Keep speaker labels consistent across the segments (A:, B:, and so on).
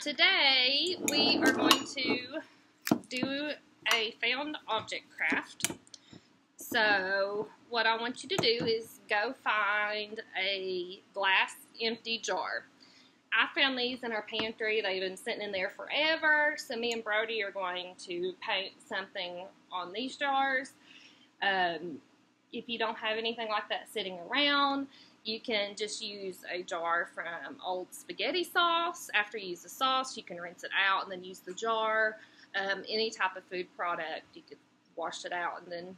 A: Today we are going to do a found object craft. So what I want you to do is go find a glass empty jar. I found these in our pantry. They've been sitting in there forever. So me and Brody are going to paint something on these jars. If you don't have anything like that sitting around, you can just use a jar from old spaghetti sauce. After you use the sauce, you can rinse it out and then use the jar. Any type of food product, you could wash it out and then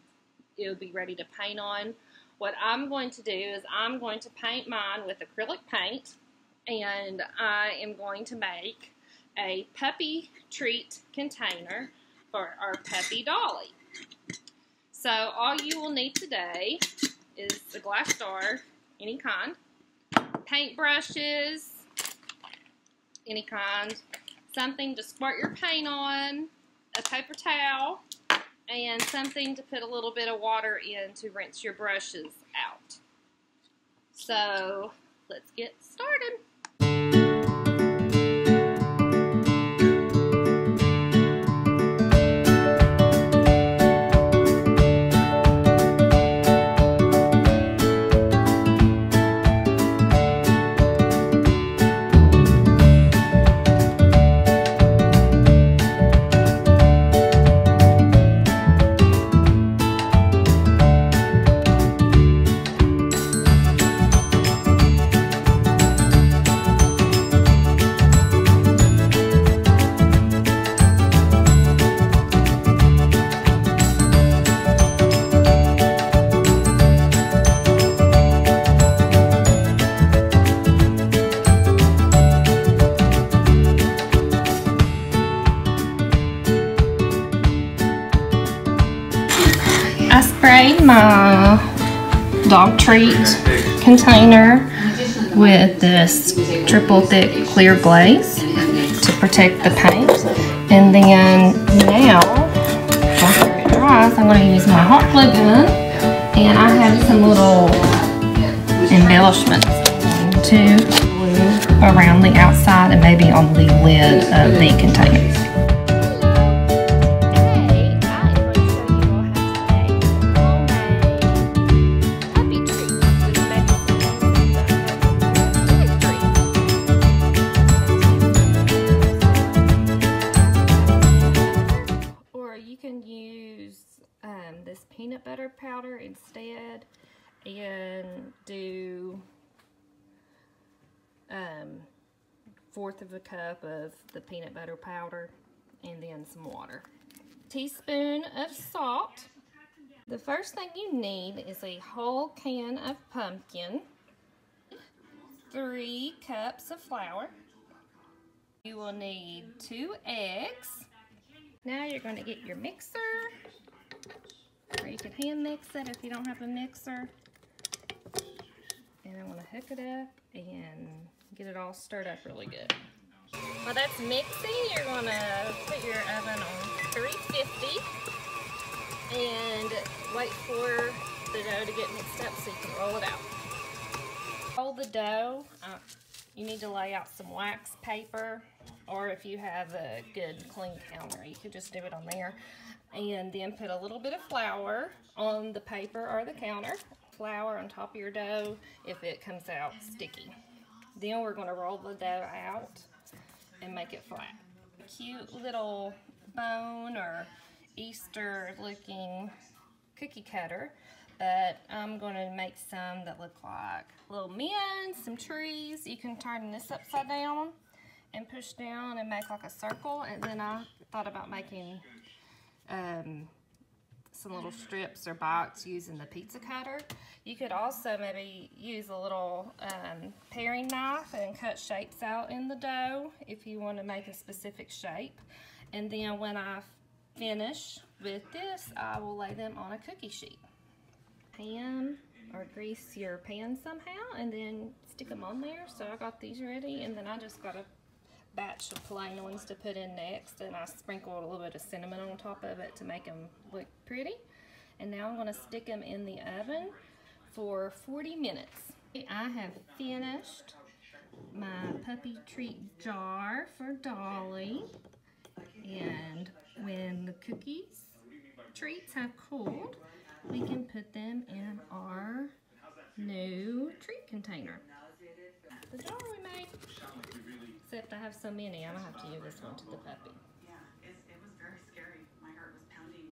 A: it'll be ready to paint on. What I'm going to do is I'm going to paint mine with acrylic paint, and I am going to make a puppy treat container for our puppy Dolly. So all you will need today is a glass jar, any kind, paint brushes, any kind, something to squirt your paint on, a paper towel, and something to put a little bit of water in to rinse your brushes out. So let's get started. I sprayed my dog treat container with this triple thick clear glaze to protect the paint. And then now, after it dries, I'm going to use my hot glue gun, and I have some little embellishments to glue around the outside and maybe on the lid of the container. This peanut butter powder instead, and do 1/4 of a cup of the peanut butter powder and then some water. Teaspoon of salt. The first thing you need is a whole can of pumpkin, 3 cups of flour. You will need 2 eggs. Now you're going to get your mixer, or you can hand mix it if you don't have a mixer. And I'm going to hook it up and get it all stirred up really good. While that's mixing, you're going to put your oven on 350 and wait for the dough to get mixed up so you can roll it out. Roll the dough. You need to lay out some wax paper, or if you have a good clean counter, you could just do it on there. And then put a little bit of flour on the paper or the counter. Flour on top of your dough if it comes out sticky. Then we're going to roll the dough out and make it flat. A cute little bone or Easter looking cookie cutter, but I'm going to make some that look like little men, some trees. You can turn this upside down and push down and make like a circle. And then I thought about making some little strips or bites using the pizza cutter. You could also maybe use a little paring knife and cut shapes out in the dough if you want to make a specific shape. And then when I finish with this, I will lay them on a cookie sheet. Pan or grease your pan somehow and then stick them on there. So I got these ready, and then I just got a batch of plain ones to put in next, and I sprinkled a little bit of cinnamon on top of it to make them look pretty. And now I'm going to stick them in the oven for 40 minutes. I have finished my puppy treat jar for Dolly. And when the cookies treats have cooled, we can put them in our new treat container. The jar we made. Except I have so many, I'm gonna have to give this one to the puppy.